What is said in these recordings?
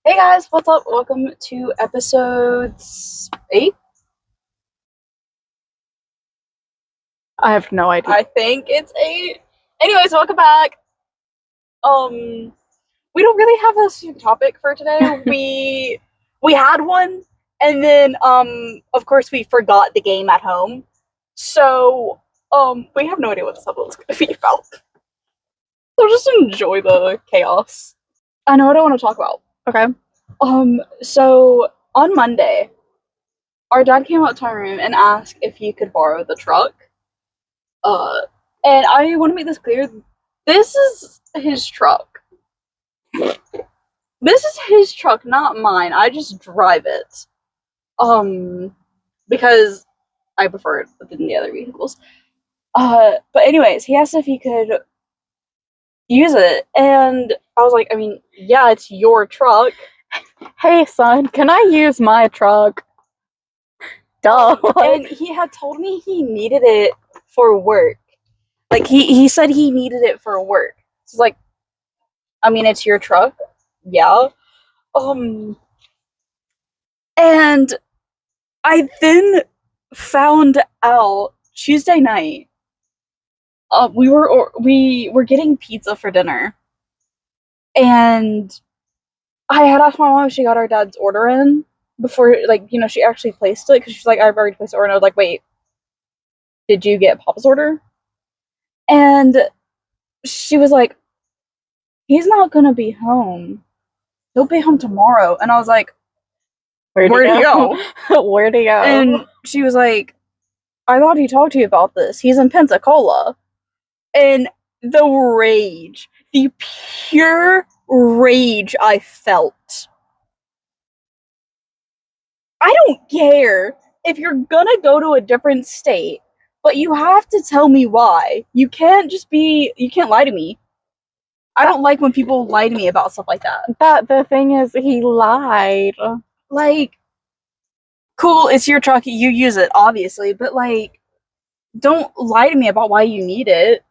Hey guys, what's up? Welcome to episode 8. I have no idea. I think it's 8. Anyways, welcome back. Um, we don't really have a specific topic for today. We had one, and then of course we forgot the game at home. So we have no idea what this episode's gonna be about. So just enjoy the chaos. I know what I want to talk about. Okay. So on Monday, our dad came out to our room and asked if he could borrow the truck. Uh, and I want to make this clear. This is his truck. This is his truck, not mine. I just drive it. Because I prefer it than the other vehicles. But anyways, he asked if he could use it, and I was like, I mean, yeah, it's your truck. Hey, son, can I use my truck? Duh. And he had told me he needed it for work. Like he said he needed it for work. So it's like, I mean, it's your truck, yeah. Um, and I then found out Tuesday night. We were getting pizza for dinner, and I had asked my mom if she got our dad's order in before, like, she actually placed it because she's like, I've already placed the order. And I was like, wait, did you get Papa's order? And she was like, he's not gonna be home. He'll be home tomorrow. And I was like, where'd he go? Where'd he go? And she was like, I thought he talked to you about this. He's in Pensacola. And the pure rage I felt. I don't care if you're gonna go to a different state, but you have to tell me why. You can't lie to me. I don't like when people lie to me about stuff like that. The thing is, he lied. Like, cool, it's your truck, you use it, obviously, but like, don't lie to me about why you need it.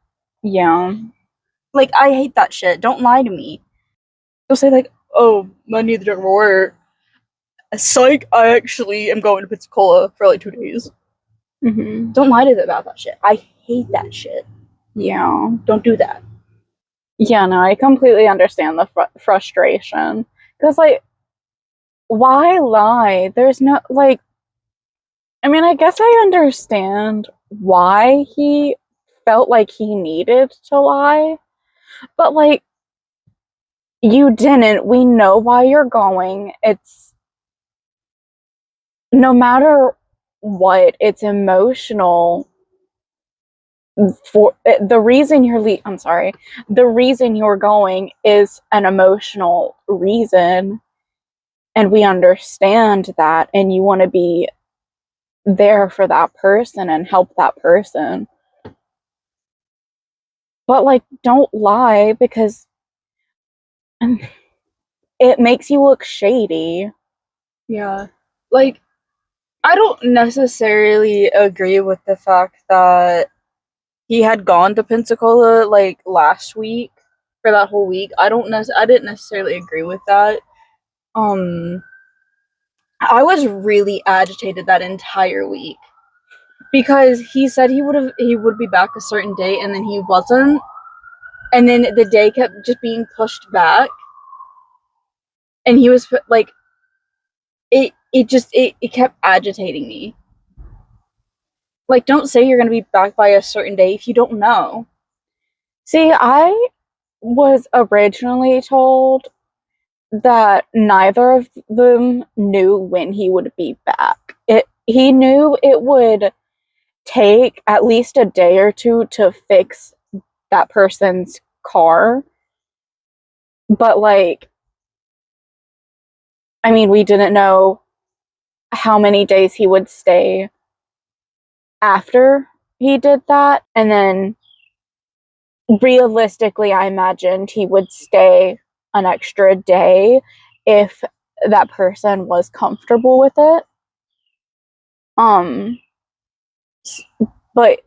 Yeah. Like, I hate that shit. Don't lie to me. They'll say like, "Oh, I need the truck for work." Psych! I actually am going to Pensacola for like 2 days. Mm-hmm. Don't lie to them about that shit. I hate that shit. Yeah. Don't do that. Yeah, no, I completely understand the frustration. Because, like, why lie? There's no, like, I mean, I guess I understand why he felt like he needed to lie, but, like, you didn't. We know why you're going. It's no matter what, it's emotional. For the reason I'm sorry, the reason you're going is an emotional reason, and we understand that, and you want to be there for that person and help that person. But, like, don't lie because it makes you look shady. Yeah. Like, I don't necessarily agree with the fact that he had gone to Pensacola like last week for that whole week. I didn't necessarily agree with that. Um I was really agitated that entire week because he said he would be back a certain date and then he wasn't. And then the day kept just being pushed back, and he was like, it kept agitating me. Like, don't say you're going to be back by a certain day if you don't know. See, I was originally told that neither of them knew when he would be back. He knew it would take at least a day or two to fix that person's car. But, like, I mean, we didn't know how many days he would stay after he did that. And then realistically, I imagined he would stay an extra day if that person was comfortable with it. Um, but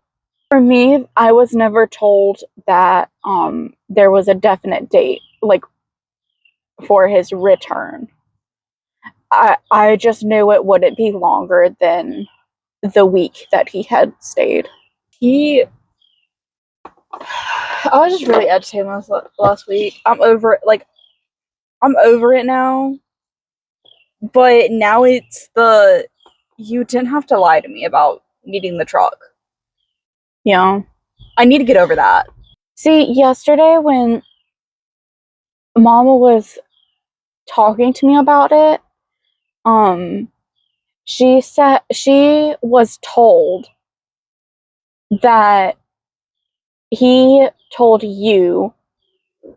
for me, I was never told that there was a definite date. Like, for his return. I just knew it wouldn't be longer than the week that he had stayed. I was just really agitated last week. I'm over it. Like, I'm over it now. But now it's you didn't have to lie to me about needing the truck. Yeah. I need to get over that. See, yesterday when Mama was talking to me about it, she said she was told that he told you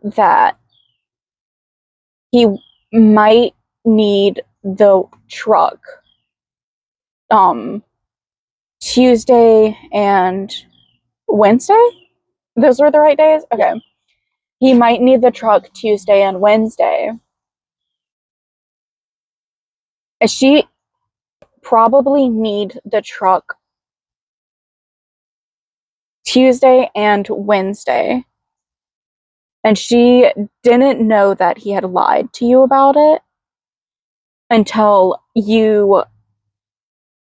that he might need the truck Tuesday and Wednesday? Those were the right days? Okay. He might need the truck Tuesday and Wednesday. She probably need the truck Tuesday and Wednesday. And she didn't know that he had lied to you about it until you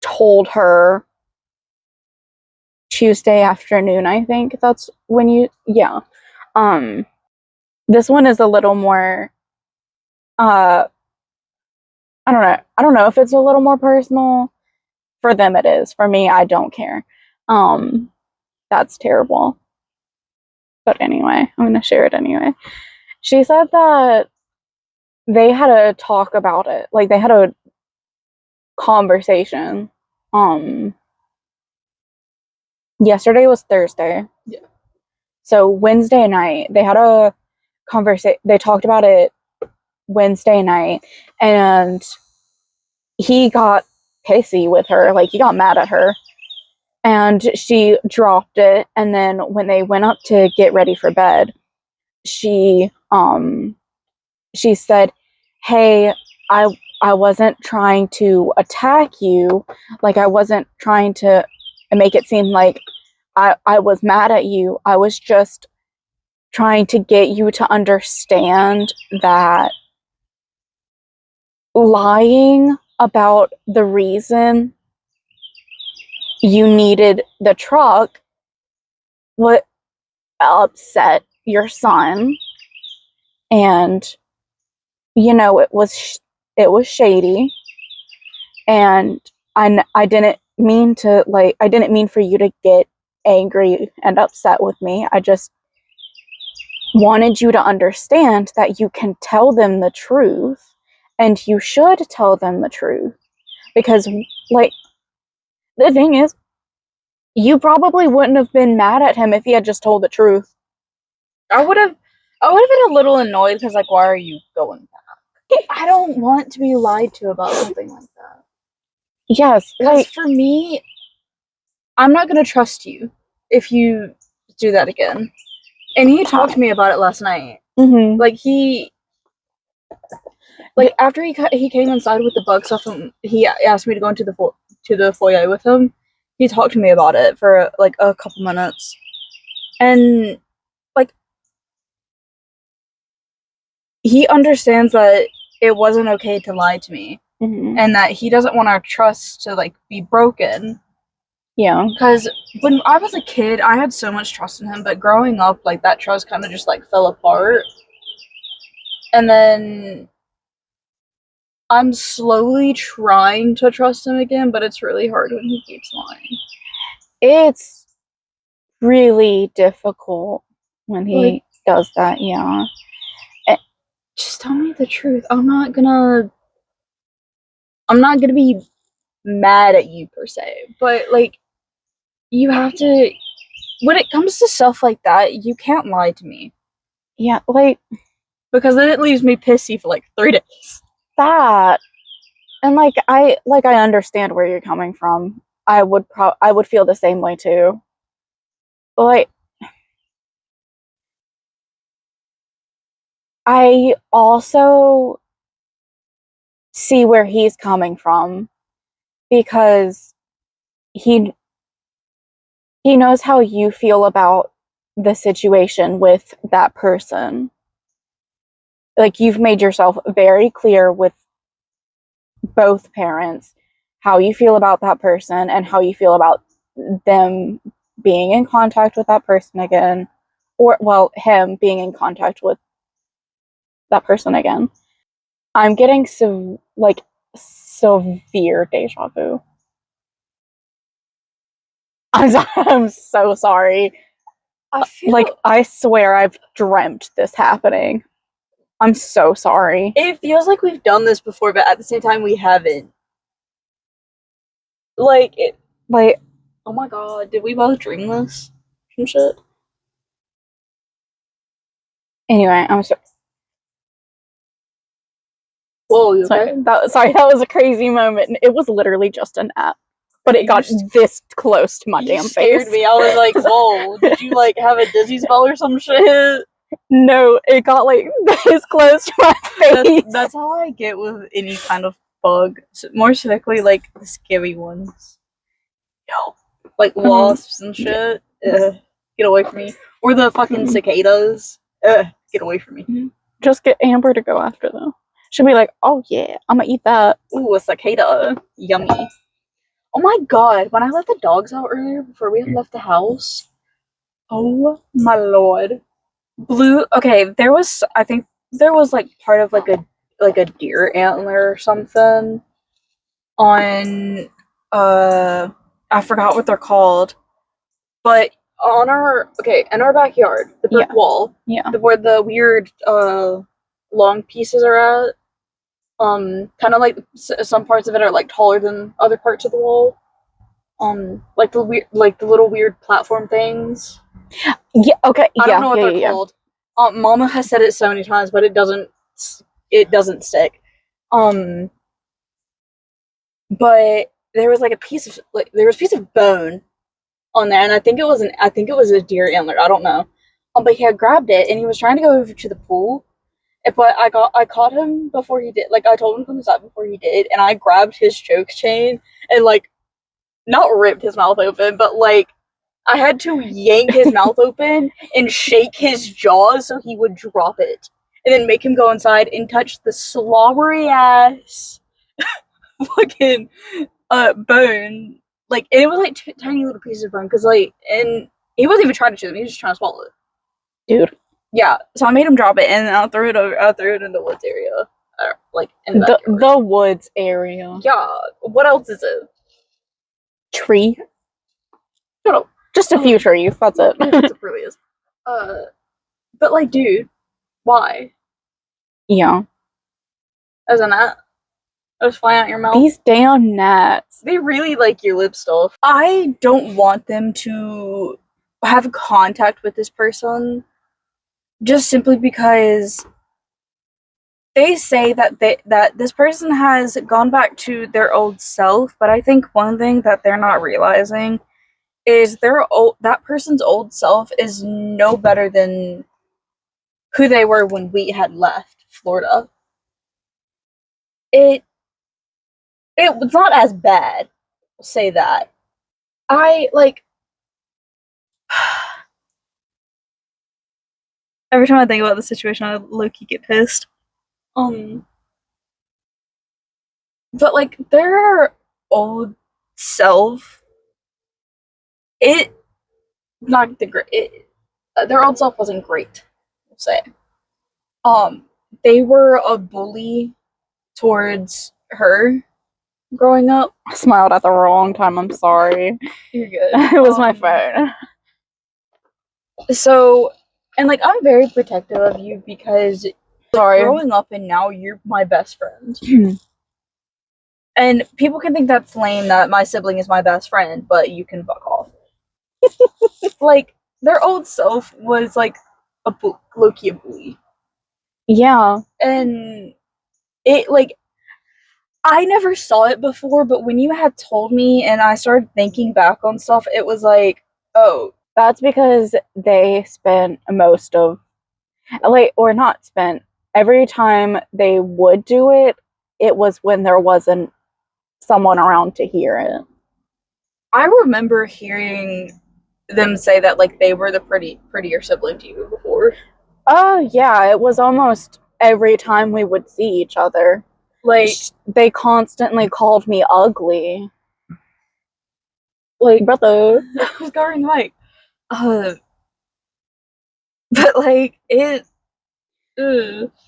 told her Tuesday afternoon, I think. That's when yeah. This one is a little more I don't know if it's a little more personal. For them it is. For me, I don't care. That's terrible. But anyway, I'm gonna share it anyway. She said that they had a talk about it. Like they had a conversation. Yesterday was Thursday. Yeah. So Wednesday night they had a conversation. They talked about it Wednesday night, and he got pissy with her. Like he got mad at her, and she dropped it. And then when they went up to get ready for bed, she said, "Hey, I wasn't trying to attack you. Like I wasn't trying to make it seem like I was mad at you. I was just trying to get you to understand that lying about the reason you needed the truck would upset your son, and it was shady, and I didn't mean to, like, I didn't mean for you to get angry and upset with me. I just wanted you to understand that you can tell them the truth, and you should tell them the truth, because, like, the thing is, you probably wouldn't have been mad at him if he had just told the truth. I would have been a little annoyed because, like, why are you going back? I don't want to be lied to about something like that. Yes, like, for me, I'm not gonna trust you if you do that again. And he talked to me about it last night. mm-hmm. Like after he came inside with the bug stuff, and he asked me to go into the foyer with him. He talked to me about it for like a couple minutes, and like he understands that it wasn't okay to lie to me, mm-hmm. and that he doesn't want our trust to like be broken. Yeah, because when I was a kid, I had so much trust in him, but growing up, like that trust kind of just like fell apart, and then I'm slowly trying to trust him again, but it's really hard when he keeps lying. It's really difficult when he does that, yeah. Just tell me the truth. I'm not gonna be mad at you per se, but like you have to, when it comes to stuff like that, you can't lie to me. Yeah, like, because then it leaves me pissy for like 3 days. That, and like I understand where you're coming from. I would feel the same way too. But like, I also see where he's coming from, because he knows how you feel about the situation with that person. like, you've made yourself very clear with both parents how you feel about that person and how you feel about them being in contact with that person again, or, well, him being in contact with that person again. I'm getting severe deja vu. I'm so sorry. I swear I've dreamt this happening. I'm so sorry. It feels like we've done this before, but at the same time we haven't. Like, oh my god, did we both dream this? Some shit. Anyway, I'm sorry. Whoa, you okay? That was a crazy moment. It was literally just a nap, but it got this close to my damn face. Scared me. I was like, whoa, did you like have a dizzy spell or some shit? No, it got like this close to my face. That's how I get with any kind of bug. More specifically, like the scary ones. Yo, like wasps and shit. Get away from me. Or the fucking cicadas. Get away from me. Just get Amber to go after them. She'll be like, oh yeah, I'm gonna eat that. Ooh, a cicada. Yummy. Oh my god, when I let the dogs out earlier before we had left the house. Oh my lord. I think there was like part of like a deer antler or something on I forgot what they're called. But in our backyard, the brick wall, where the weird long pieces are at, kind of like some parts of it are like taller than other parts of the wall, like the little weird platform things. Yeah. Okay. I don't know what they're called. Mama has said it so many times, but it doesn't stick. But there was a piece of bone on there, and I think it was a deer antler. I don't know. But he had grabbed it, and he was trying to go over to the pool. But I caught him before he did. Like, I told him to come inside before he did, and I grabbed his choke chain and like not ripped his mouth open, but like I had to yank his mouth open and shake his jaws so he would drop it, and then make him go inside and touch the slobbery ass fucking bone. Like, and it was like tiny little pieces of bone, because like, and he wasn't even trying to chew them; he was just trying to swallow it. Dude. Yeah, so I made him drop it, and then I threw it in the woods area, like in the woods area. Yeah. What else is it? Tree. Shut up. Just a few trees. That's it. It really is. But like, dude, why? Yeah. As a gnat, just flying out your mouth. These damn gnats. They really like your lip stuff. I don't want them to have contact with this person, just simply because they say that this person has gone back to their old self. But I think one thing that they're not realizing is that person's old self is no better than who they were when we had left Florida. It was not as bad. I'll say that. I like every time I think about the situation, I low-key get pissed. But like their old self, their old self wasn't great. We'll say. They were a bully towards her growing up. I smiled at the wrong time. I'm sorry. You're good. It was my phone. So, and like, I'm very protective of you because growing up and now you're my best friend. And people can think that's lame that my sibling is my best friend, but you can fuck off. Like, their old self was like low-key a bully. Yeah. And it, like, I never saw it before, but when you had told me and I started thinking back on stuff, it was like, oh. That's because they spent most of, or not spent, every time they would do it, it was when there wasn't someone around to hear it. I remember hearing them say that, like, they were the prettier sibling to you before. Oh, yeah, it was almost every time we would see each other. Like, They constantly called me ugly. like, Brother. I was guarding the mic. But like it.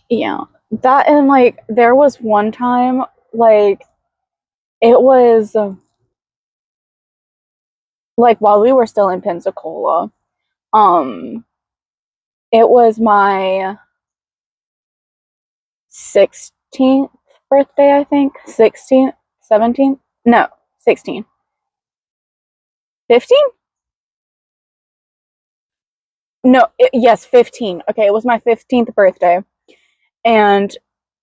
Yeah. That, and like there was one time, like it was like while we were still in Pensacola, it was my 16th birthday, I think. 16th, 17th? No, 16. 15? No, yes, 15. Okay, it was my 15th birthday. And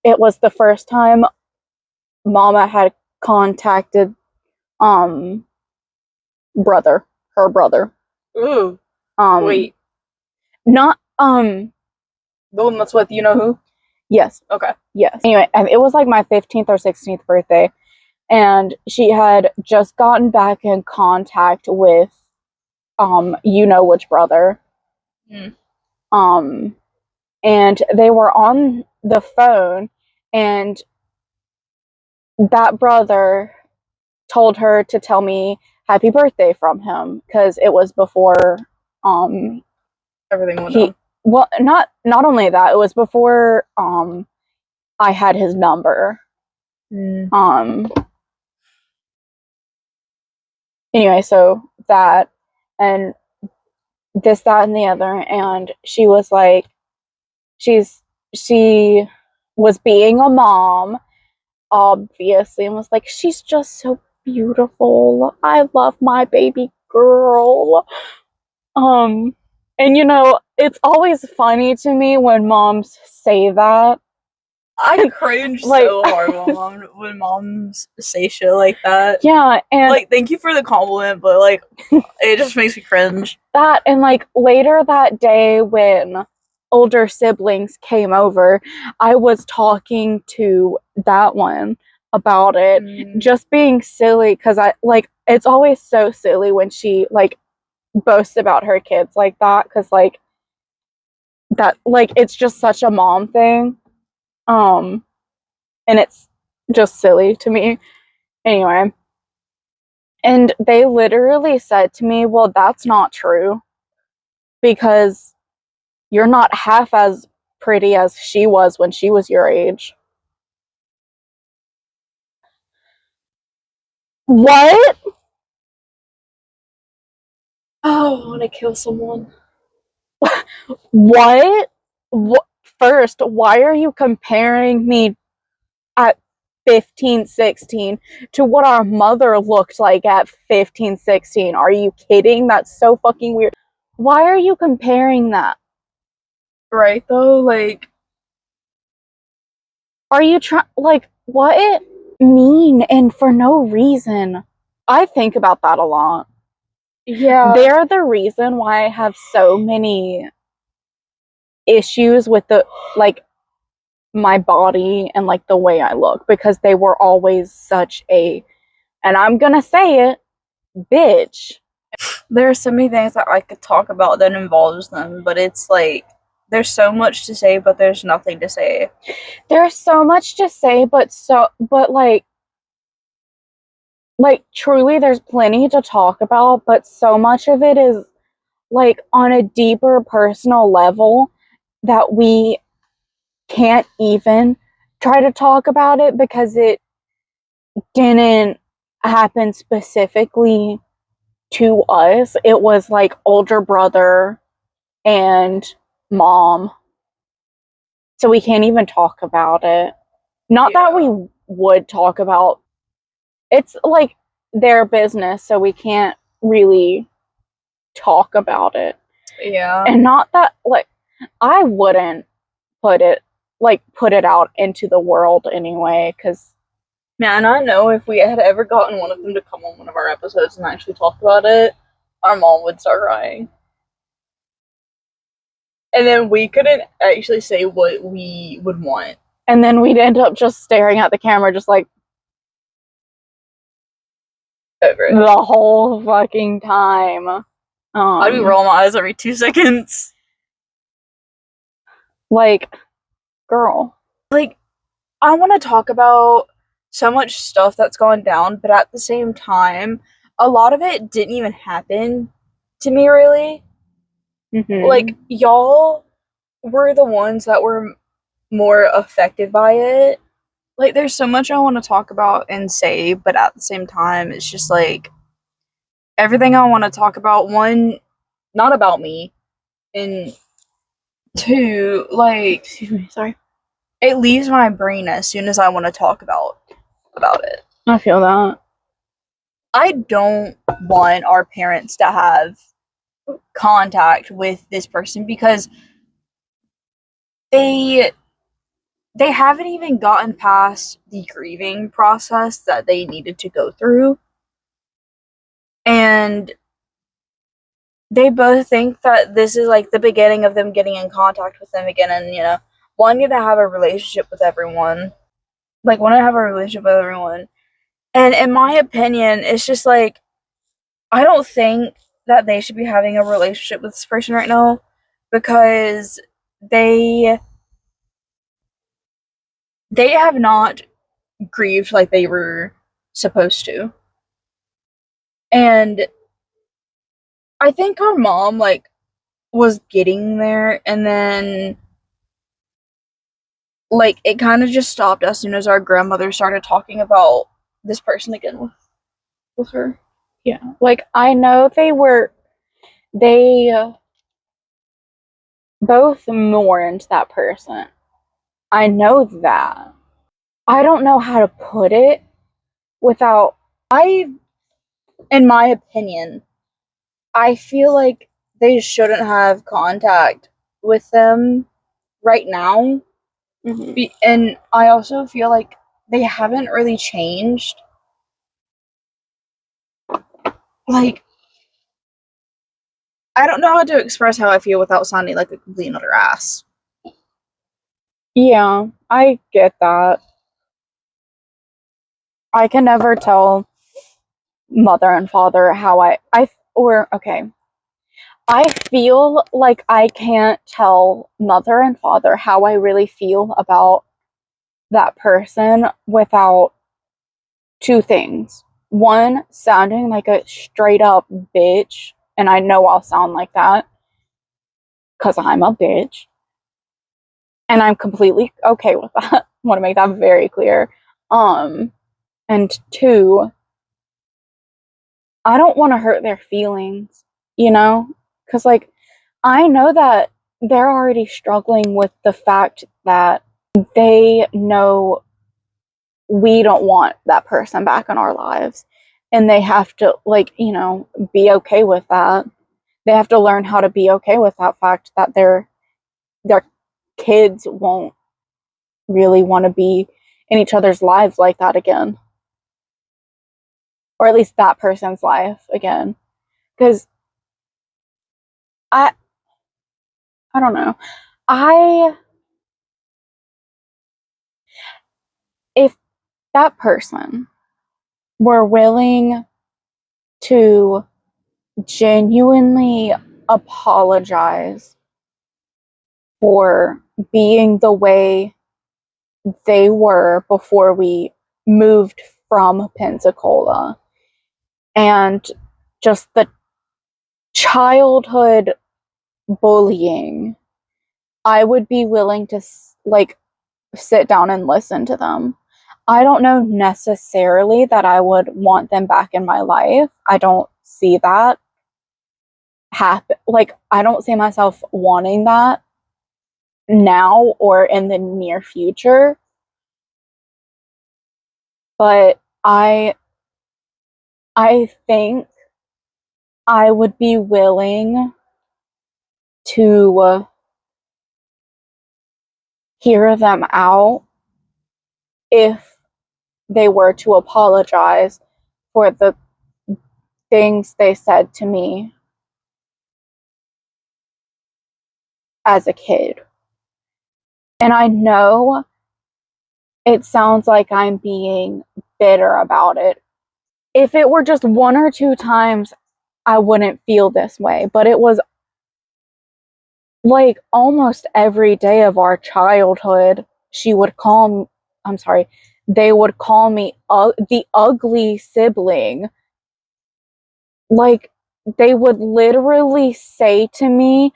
it was the first time Mama had contacted brother, her brother. Ooh. Wait. Not the one that's with you know who? Yes. Okay. Yes. Anyway, it was like my 15th or 16th birthday, and she had just gotten back in contact with you know which brother. And they were on the phone, and that brother told her to tell me happy birthday from him because it was before everything went on. Well, not only that, it was before I had his number. Anyway, so that and this, that, and the other, and she was like, she was being a mom, obviously, and was like, she's just so beautiful. I love my baby girl. And you know, it's always funny to me when moms say that. I cringe like, so hard when moms say shit like that. Yeah, and like, thank you for the compliment, but like, it just makes me cringe. That, and like later that day when older siblings came over, I was talking to that one about it, just being silly, because I like, it's always so silly when she like boasts about her kids like that, because like that, like, it's just such a mom thing, and it's just silly to me. Anyway, and they literally said to me, well, that's not true, because you're not half as pretty as she was when she was your age. What? Oh, I want to kill someone. What? First, why are you comparing me at 15, 16 to what our mother looked like at 15, 16? Are you kidding? That's so fucking weird. Why are you comparing that? Right, though, like, are you trying, like, what? Mean, and for no reason. I think about that a lot. Yeah. They're the reason why I have so many issues with the, like, my body and like the way I look, because they were always such a, and I'm gonna say it, bitch. There are so many things that I could talk about that involves them, but it's like there's so much to say, but there's nothing to say. There's so much to say, but truly there's plenty to talk about, but so much of it is like on a deeper personal level that we can't even try to talk about it, because it didn't happen specifically to us. It was like older brother and mom. So we can't even talk about it. Not that we would talk about, it's like their business, so we can't really talk about it. Yeah. And not that, like, I wouldn't put it out into the world anyway, because man, I know if we had ever gotten one of them to come on one of our episodes and actually talk about it, our mom would start crying. And then we couldn't actually say what we would want. And then we'd end up just staring at the camera, just like, over it. The whole fucking time. I'd be rolling my eyes every 2 seconds. Like, girl. Like, I want to talk about so much stuff that's gone down, but at the same time, a lot of it didn't even happen to me, really. Like, y'all were the ones that were more affected by it. Like, there's so much I want to talk about and say, but at the same time, it's just like everything I want to talk about, one, not about me, and two, like, Excuse me, sorry. it leaves my brain as soon as I want to talk about it. I feel that. I don't want our parents to have contact with this person because they haven't even gotten past the grieving process that they needed to go through. And they both think that this is like the beginning of them getting in contact with them again and, wanting to have a relationship with everyone. Like, want to have a relationship with everyone. And in my opinion, it's just like, I don't think that they should be having a relationship with this person right now because they have not grieved like they were supposed to. And I think our mom like was getting there and then like it kind of just stopped as soon as our grandmother started talking about this person again with her. Yeah. Like, I know they both mourned that person. I know that. I don't know how to put it without. In my opinion, I feel like they shouldn't have contact with them right now. And I also feel like they haven't really changed. Like, I don't know how to express how I feel without sounding like a complete and utter ass. Yeah, I get that. I can never tell mother and father how okay. I feel like I can't tell mother and father how I really feel about that person without two things. One, sounding like a straight up bitch, and I know I'll sound like that because I'm a bitch. And I'm completely okay with that. I want to make that very clear. And two, I don't want to hurt their feelings, because like I know that they're already struggling with the fact that they know we don't want that person back in our lives, and they have to be okay with that. They have to learn how to be okay with that fact that their kids won't really want to be in each other's lives like that again, or at least that person's life again, because I I don't know. I If that person were willing to genuinely apologize for being the way they were before we moved from Pensacola, and just the childhood bullying, I would be willing to sit down and listen to them. I don't know necessarily that I would want them back in my life. I don't see that happen. Like, I don't see myself wanting that now or in the near future. But I think I would be willing to hear them out if they were to apologize for the things they said to me as a kid. And I know it sounds like I'm being bitter about it. If it were just one or two times, I wouldn't feel this way, but it was like almost every day of our childhood, she would call I'm sorry, they would call me the ugly sibling. Like, they would literally say to me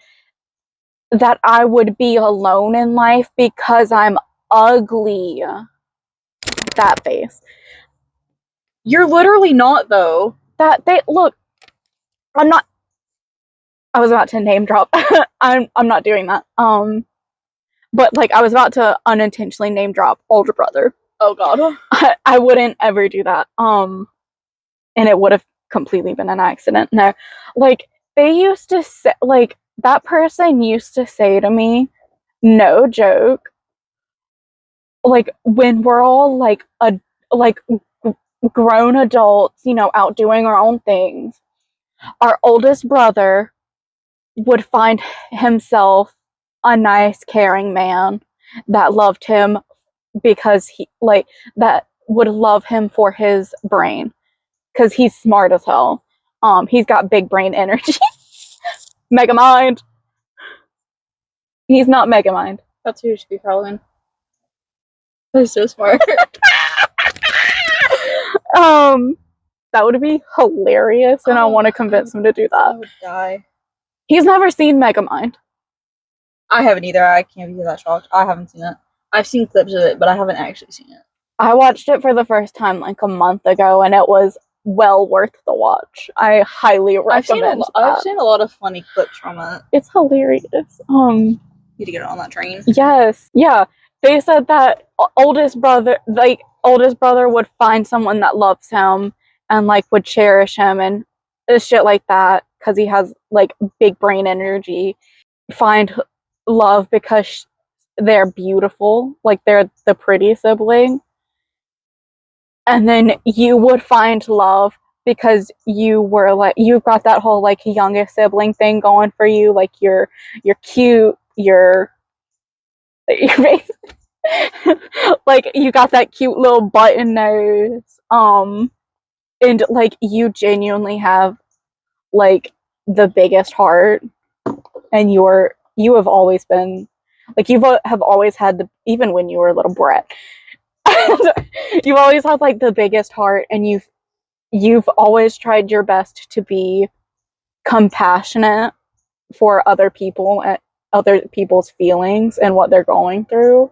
that I would be alone in life because I'm ugly. That face. You're literally not, though. That they look. I'm not. I was about to name drop. I'm not doing that. But like I was about to unintentionally name drop older brother. Oh god. I wouldn't ever do that. And it would have completely been an accident. No, like they used to say, like that person used to say to me, no joke, like when we're all like grown adults, you know, out doing our own things, our oldest brother would find himself a nice, caring man that loved him because he like that would love him for his brain because he's smart as hell. He's got big brain energy. Mega mind. He's not mega mind. That's who you should be following. That's so smart. That would be hilarious, and I want to convince him to do I that. would die. He's never seen Megamind. I haven't either. I can't be that shocked. I haven't seen it. I've seen clips of it, but I haven't actually seen it. I watched it for the first time like a month ago, and it was well worth the watch. I highly recommend I've seen a lot of funny clips from it. It's hilarious. Need to get on that train. Yes, yeah. They said that oldest brother would find someone that loves him and like would cherish him and shit like that because he has like big brain energy. Find love because they're beautiful, like they're the pretty sibling. And then you would find love because you were like you've got that whole like youngest sibling thing going for you, like you're cute, you're like you got that cute little button nose, and like you genuinely have like the biggest heart, and you have always been like you have always had the even when you were a little brat. You've always had like the biggest heart, and you've always tried your best to be compassionate for other people and other people's feelings and what they're going through.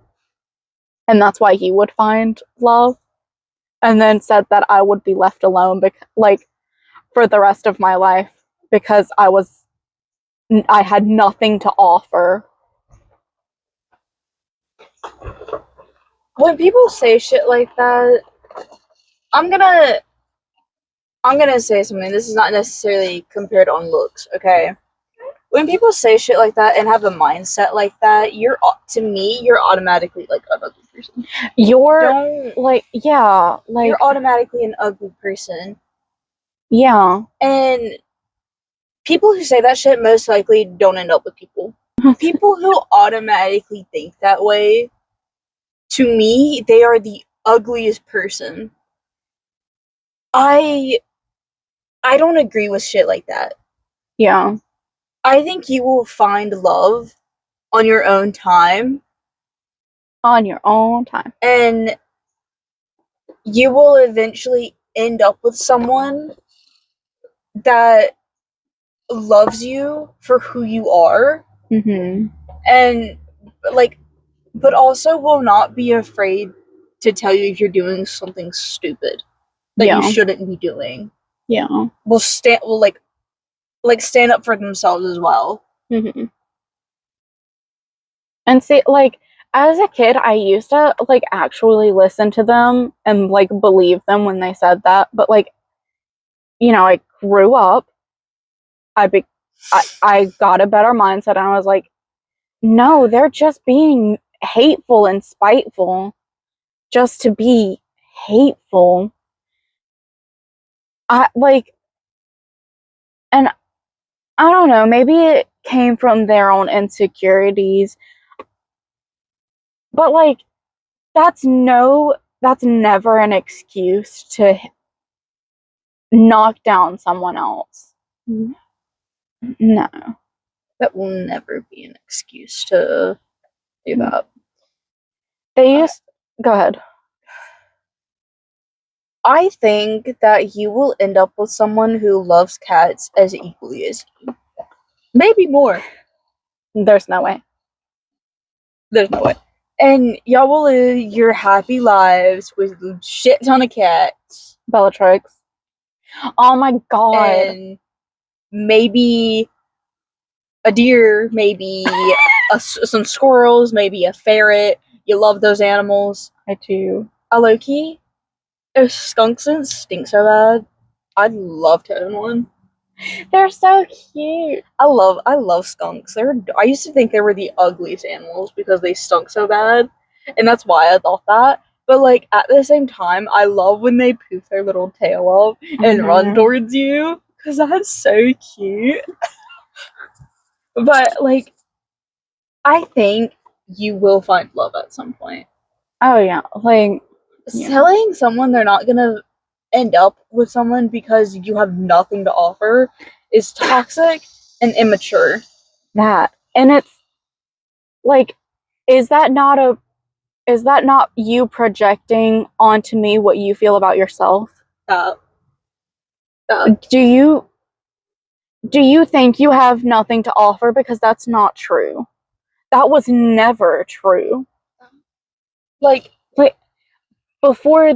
And that's why he would find love. And then said that I would be left alone like for the rest of my life because I had nothing to offer. When people say shit like that, I'm gonna say something. This is not necessarily compared on looks, okay? When people say shit like that and have a mindset like that, you're automatically like an ugly person. You're like you're automatically an ugly person. Yeah. And people who say that shit most likely don't end up with people. People who automatically think that way, to me, they are the ugliest person. I don't agree with shit like that. Yeah. I think you will find love on your own time. On your own time. And you will eventually end up with someone that loves you for who you are. Mm-hmm. And like, but also will not be afraid to tell you if you're doing something stupid that you shouldn't be doing. Yeah. Will stand up for themselves as well. Mm-hmm. And see, like, as a kid, I used to like actually listen to them and like believe them when they said that. But like, you know, I grew up. I got a better mindset, and I was like, no, they're just being hateful and spiteful, just to be hateful. And I don't know, maybe it came from their own insecurities, but like, that's never an excuse to knock down someone else. No. That will never be an excuse to do that. They used. Go ahead. I think that you will end up with someone who loves cats as equally as you. Maybe more. There's no way. There's no way. And y'all will live your happy lives with a shit ton of cats. Bellatrix. Oh my god. And maybe a deer, maybe some squirrels, maybe a ferret. You love those animals. I do. A low-key, if skunks didn't stink so bad, I'd love to own one. They're so cute. I love skunks. I used to think they were the ugliest animals because they stunk so bad, and that's why I thought that. But like at the same time, I love when they poof their little tail up and run towards you because that's so cute. But like, I think you will find love at some point. Oh yeah, like Telling someone they're not gonna end up with someone because you have nothing to offer is toxic and immature. That. And it's like, is that not you projecting onto me what you feel about yourself? Do you think you have nothing to offer? Because that's not true. That was never true. Like before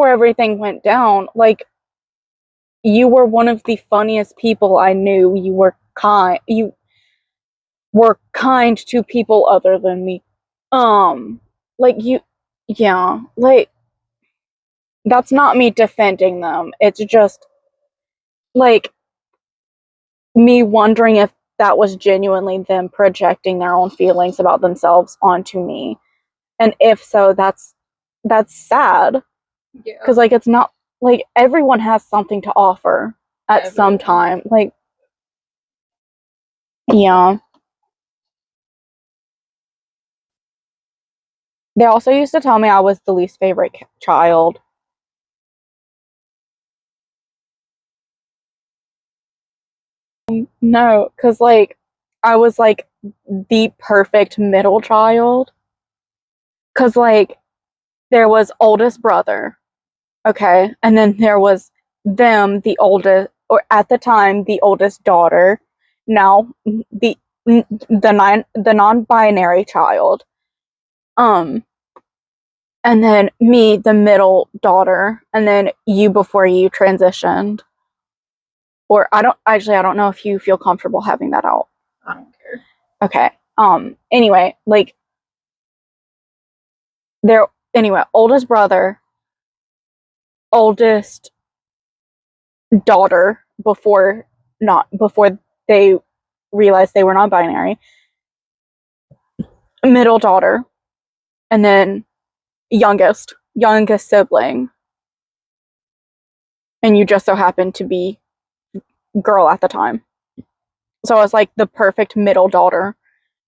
everything went down, like, you were one of the funniest people I knew. You were kind to people other than me. Like yeah, like, that's not me defending them. It's just like me wondering if that was genuinely them projecting their own feelings about themselves onto me. And if so, that's sad. Yeah. Because like, it's not like everyone has something to offer at some time. Like, yeah. They also used to tell me I was the least favorite child. No, because like, I was like the perfect middle child. Because like, there was oldest brother, okay, and then there was them, the oldest, or at the time the oldest daughter. Now the non-binary child, and then me, the middle daughter, and then you before you transitioned. Or I don't know if you feel comfortable having that out. I don't care. Okay. Anyway, like, oldest brother, oldest daughter before they realized they were non-binary, middle daughter, and then youngest sibling. And you just so happened to be girl at the time. So I was like the perfect middle daughter,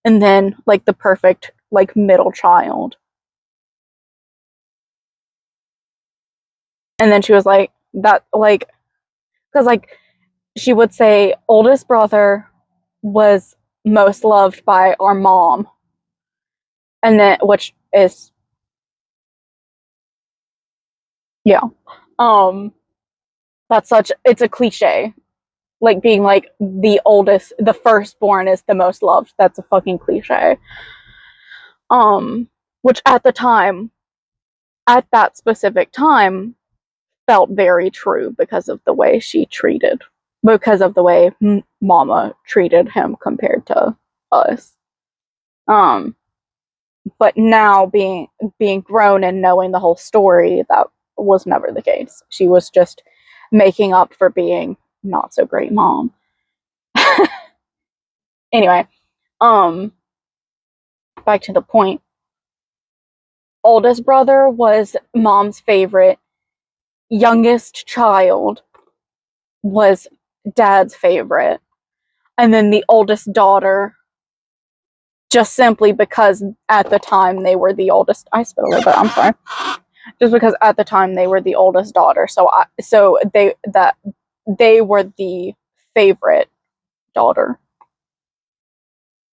and then like the perfect like middle child. And then she was like that, like, because like she would say oldest brother was most loved by our mom, and then which is, yeah, it's a cliche, like being like the oldest, the firstborn is the most loved. That's a fucking cliche. Which at that specific time felt very true because of the way Mama treated him compared to us. But now being grown and knowing the whole story, that was never the case. She was just making up for being not so great mom. Anyway, back to the point. Oldest brother was mom's favorite. Youngest child was dad's favorite. And then the oldest daughter, just simply because at the time they were the oldest. I spit a little bit, I'm sorry. Just because at the time they were the oldest daughter, so they were the favorite daughter.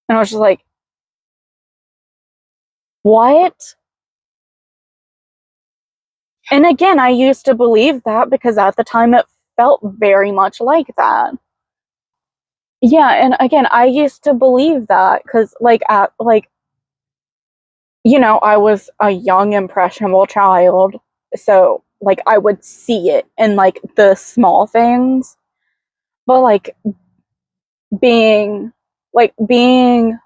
And I was just like, what? And again, I used to believe that because at the time it felt very much like that. Yeah, and again, I used to believe that because, I was a young, impressionable child, so I would see it in the small things, but being being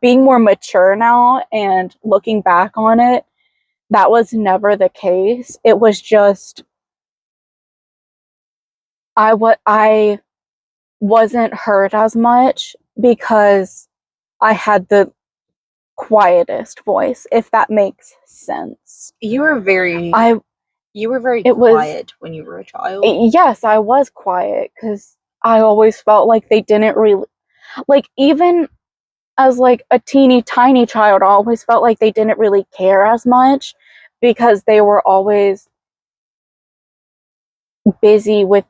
being more mature now and looking back on it, that was never the case. It was just I wasn't hurt as much because I had the quietest voice, if that makes sense. You were very I it was quiet when you were a child. yes, I was quiet because I always felt like they didn't really even as a teeny tiny child, I always felt like they didn't really care as much because they were always busy with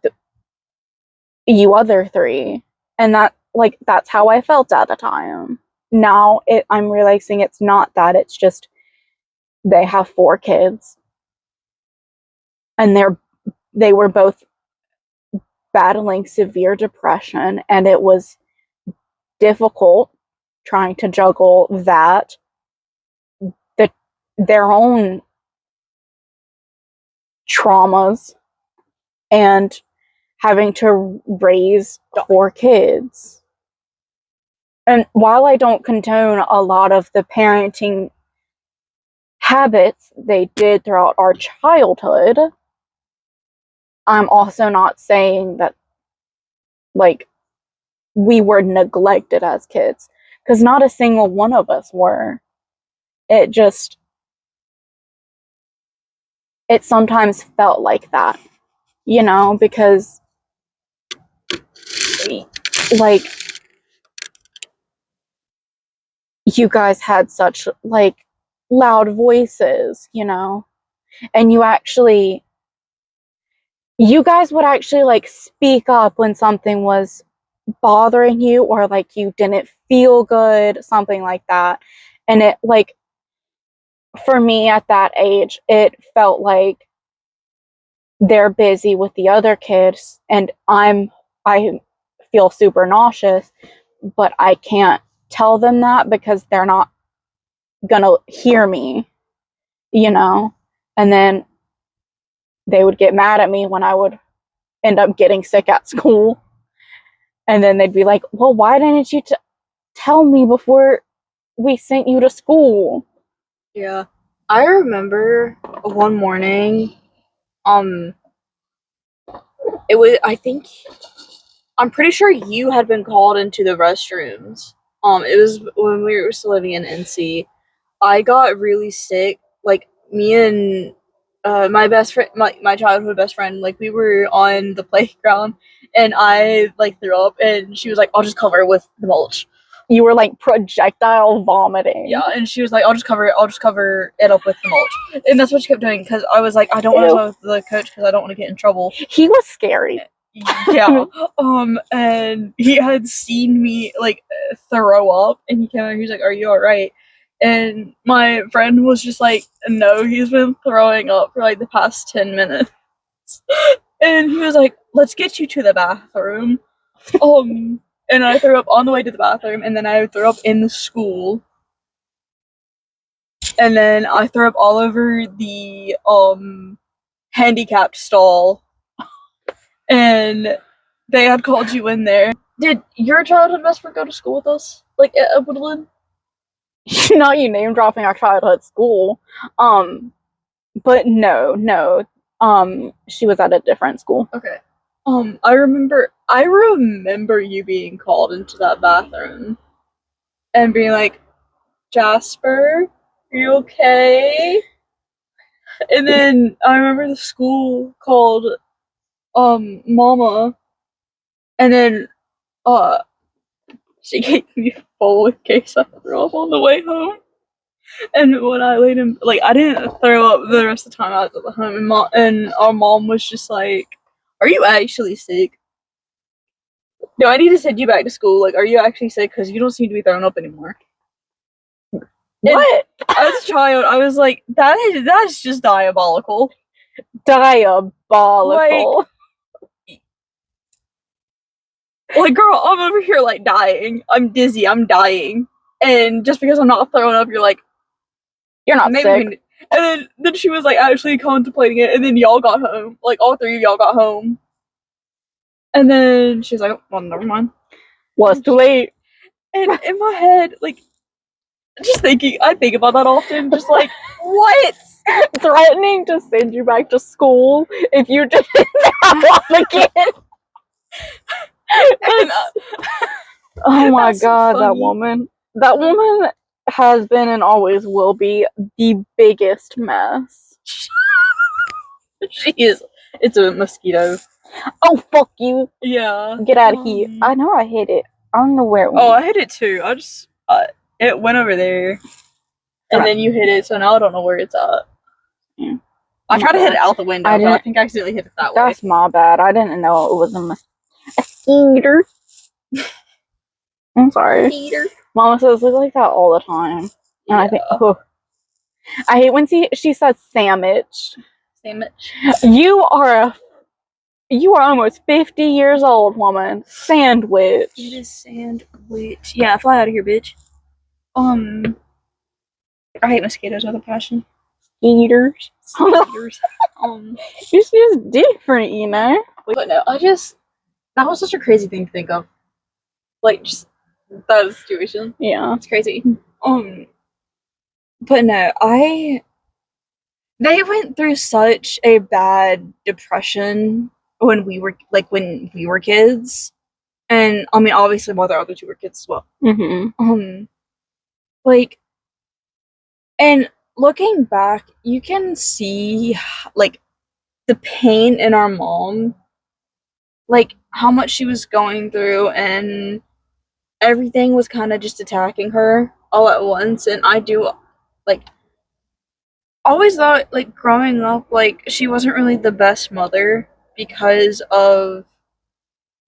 you other three, and that's how I felt at the time. Now I'm realizing it's not that. It's just they have 4 kids, and they were both battling severe depression, and it was difficult trying to juggle that, their own traumas, and having to raise 4 kids. And while I don't condone a lot of the parenting habits they did throughout our childhood, I'm also not saying that we were neglected as kids, because not a single one of us were. It sometimes felt like that, because you guys had such loud voices, and you guys would actually speak up when something was bothering you, or you didn't feel good, something like that. And it for me at that age, it felt like they're busy with the other kids, and I feel super nauseous, but I can't tell them that because they're not gonna hear me, and then they would get mad at me when I would end up getting sick at school, and then they'd be like, well, why didn't you tell me before we sent you to school? Yeah. I remember one morning, it was, I'm pretty sure you had been called into the restrooms. It was when we were still living in NC. I got really sick. Me and my best friend, my childhood best friend, we were on the playground, and I threw up, and she was like, "I'll just cover it with the mulch." You were projectile vomiting. Yeah, and she was like, I'll just cover it up with the mulch. And that's what she kept doing, because I was like, I don't want to tell the coach because I don't want to get in trouble. He was scary. Yeah. And he had seen me throw up, and he came out, he was like, "Are you alright?" And my friend was just like, "No, he's been throwing up for the past 10 minutes." And he was like, "Let's get you to the bathroom." And I threw up on the way to the bathroom, and then I threw up in the school. And then I threw up all over the handicapped stall. And they had called you in there. Did your childhood best friend go to school with us? At Woodland? Not you name dropping our childhood school. But no. She was at a different school. Okay. I remember you being called into that bathroom and being like, "Jasper, are you okay?" And then I remember the school called Mama, and then she gave me a bowl in case I threw up on the way home. And when I laid him, I didn't throw up the rest of the time I was at the home, and our mom was just like, "Are you actually sick?" No, I need to send you back to school. Like, are you actually sick? Because you don't seem to be throwing up anymore. What? As a child, I was like, that's just diabolical. Diabolical. Like, girl, I'm over here, like, dying. I'm dizzy. I'm dying. And just because I'm not throwing up, you're like, you're not sick. And then she was, like, actually contemplating it. And then y'all got home. Like, all three of y'all got home. And then she's like, well, never mind. Well, it's too late. And in my head, like, just thinking, I think about that often. Just like, what? Threatening to send you back to school if you didn't throw up again. Oh my god, so that woman. That woman has been and always will be the biggest mess. She is. It's a mosquito. Oh, fuck you. Yeah. Get out of here. I know I hit it. I don't know where it went. Oh, I hit it too. I just. It went over there. And then you hit it, so now I don't know where it's at. Yeah. I tried to hit it out the window, but I think I accidentally hit it that way. That's my bad. I didn't know it was a mosquito. I'm sorry. Mosquito. Mama says look like that all the time. And I think, I hate when she says sandwich. Sandwich. You are almost 50 years old, woman. Sandwich. It is sandwich. Yeah, fly out of here, bitch. I hate mosquitoes with a passion. Eaters. It's just different, you know? But no, that was such a crazy thing to think of. Like, just that situation. Yeah. It's crazy. But no, they went through such a bad depression when we were kids. And, I mean, obviously, while their other two were kids as well. Mm-hmm. Like, and looking back, you can see, like, the pain in our mom, like, how much she was going through, and everything was kind of just attacking her all at once. And I do, like, always thought, like, growing up, like, she wasn't really the best mother because of,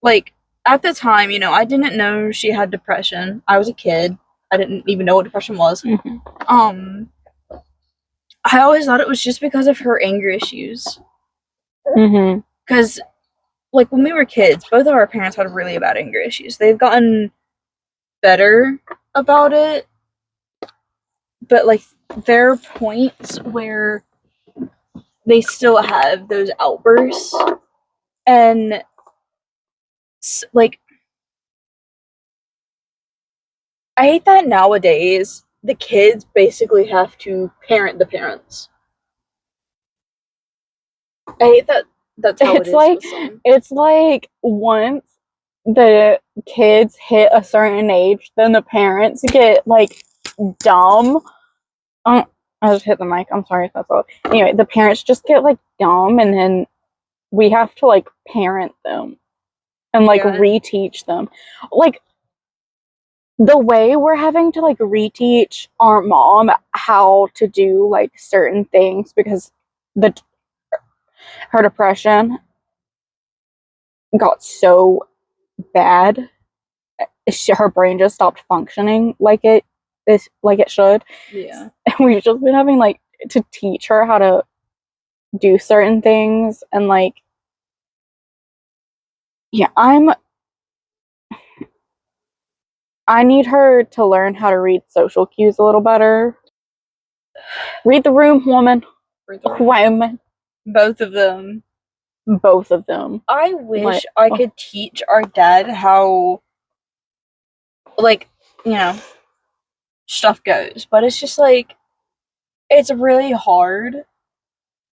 like, at the time, you know, I didn't know she had depression. I was a kid. I didn't even know what depression was. Mm-hmm. I always thought it was just because of her anger issues. Mm-hmm. Because, like, when we were kids, both of our parents had really bad anger issues. They've gotten better about it, but, like, there are points where they still have those outbursts. And, like, I hate that nowadays the kids basically have to parent the parents. I hate that that's how it is. It's like once the kids hit a certain age, then the parents get, like, dumb. I just hit the mic. I'm sorry if that's all. Anyway, the parents just get, like, dumb, and then we have to, like, parent them and, like, reteach them. Like, the way we're having to, like, reteach our mom how to do, like, certain things because her depression got so bad, her brain just stopped functioning like it should. Yeah. And we've just been having, like, to teach her how to do certain things, and, like, yeah, I need her to learn how to read social cues a little better. Read the room, woman. Woman. Both of them. I wish I could teach our dad how, like, you know, stuff goes. But it's just, like, it's really hard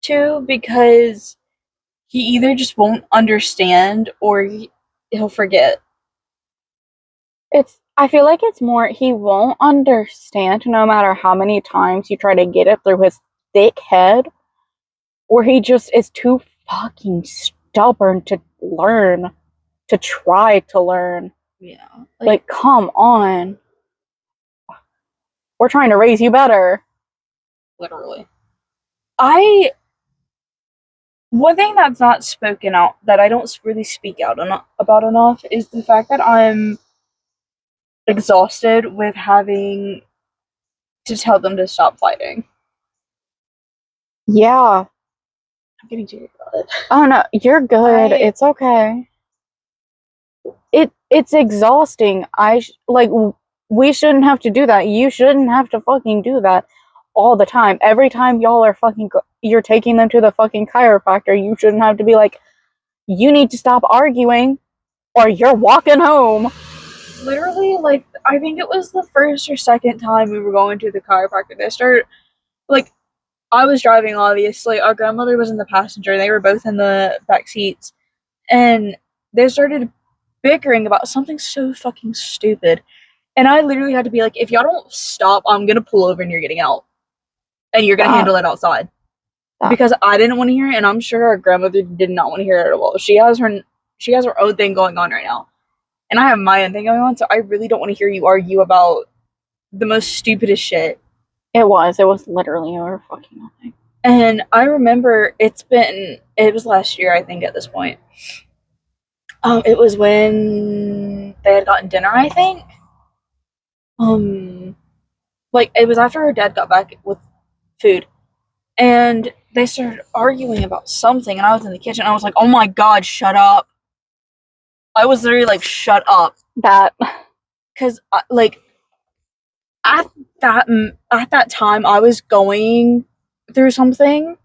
to, because he either just won't understand or he'll forget. I feel like it's more he won't understand no matter how many times you try to get it through his thick head, or he just is too fucking stubborn to learn, to try to learn. Yeah. Like, come on. We're trying to raise you better. Literally. one thing that's not spoken out, that I don't really speak out about enough, is the fact that I'm exhausted with having to tell them to stop fighting. Yeah. I'm getting teary about it. Oh no, you're good. It's okay. It's exhausting. We shouldn't have to do that. You shouldn't have to fucking do that all the time. Every time y'all are you're taking them to the fucking chiropractor, you shouldn't have to be like, you need to stop arguing or you're walking home. Literally, like, I think it was the first or second time we were going to the chiropractor. They started, like, I was driving, obviously. Our grandmother was in the passenger. They were both in the back seats. And they started bickering about something so fucking stupid. And I literally had to be like, if y'all don't stop, I'm gonna pull over and you're getting out. And you're gonna handle it outside. Because I didn't want to hear it, and I'm sure our grandmother did not want to hear it at all. She has her own thing going on right now. And I have my own thing going on, so I really don't want to hear you argue about the most stupidest shit. It was literally over fucking nothing. And I remember it was last year, I think, at this point. It was when they had gotten dinner, I think. Like, it was after her dad got back with food. And they started arguing about something, and I was in the kitchen, and I was like, oh my god, shut up. I was literally like, shut up. Because, like, at that time, I was going through something,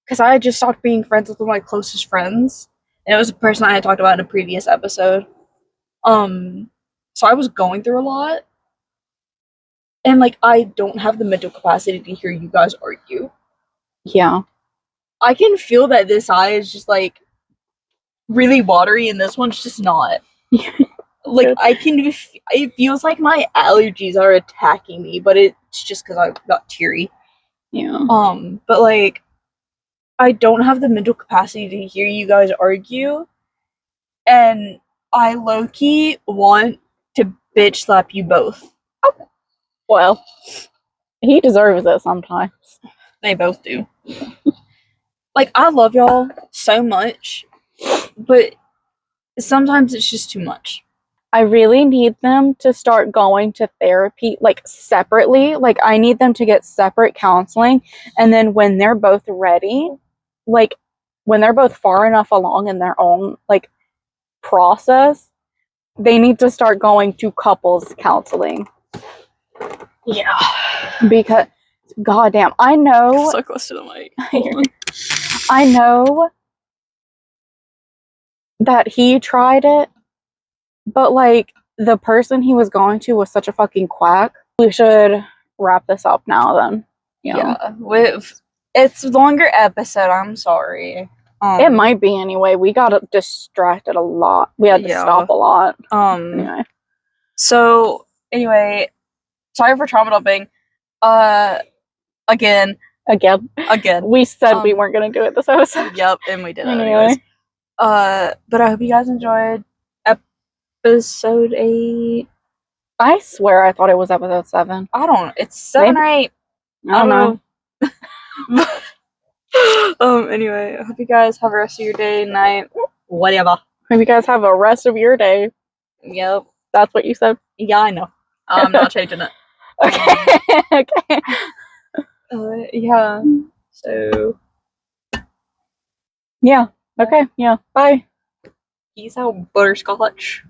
because I had just stopped being friends with one of my closest friends, and it was a person I had talked about in a previous episode. So I was going through a lot, and, like, I don't have the mental capacity to hear you guys argue. Yeah. I can feel that this eye is just, like, really watery, and this one's just not. Like, it feels like my allergies are attacking me, but it's just because I got teary. Yeah. But, like, I don't have the mental capacity to hear you guys argue, and I low-key want to bitch slap you both. Well, he deserves it sometimes. They both do. Like, I love y'all so much, but sometimes it's just too much. I really need them to start going to therapy, like, separately. Like, I need them to get separate counseling, and then when they're both ready, like, when they're both far enough along in their own, like, process, they need to start going to couples counseling. Yeah. Because, goddamn, I know. So close to the mic. I know that he tried it, but, like, the person he was going to was such a fucking quack. We should wrap this up now then. Yeah. It's a longer episode, I'm sorry. It might be anyway. We got distracted a lot. We had to stop a lot. Anyway. So, anyway, sorry for trauma dumping. Again. We said we weren't going to do it this episode. Yep, and we did it anyways. But I hope you guys enjoyed episode 8. I swear I thought it was episode 7. I don't know. It's 7 or 8. I don't know. Anyway, I hope you guys have the rest of your day, night, whatever. Hope you guys have a rest of your day. Yep. That's what you said? Yeah, I know. I'm not changing it. Okay. Yeah. So. Yeah. Okay. Yeah. Bye. Peace out, butterscotch.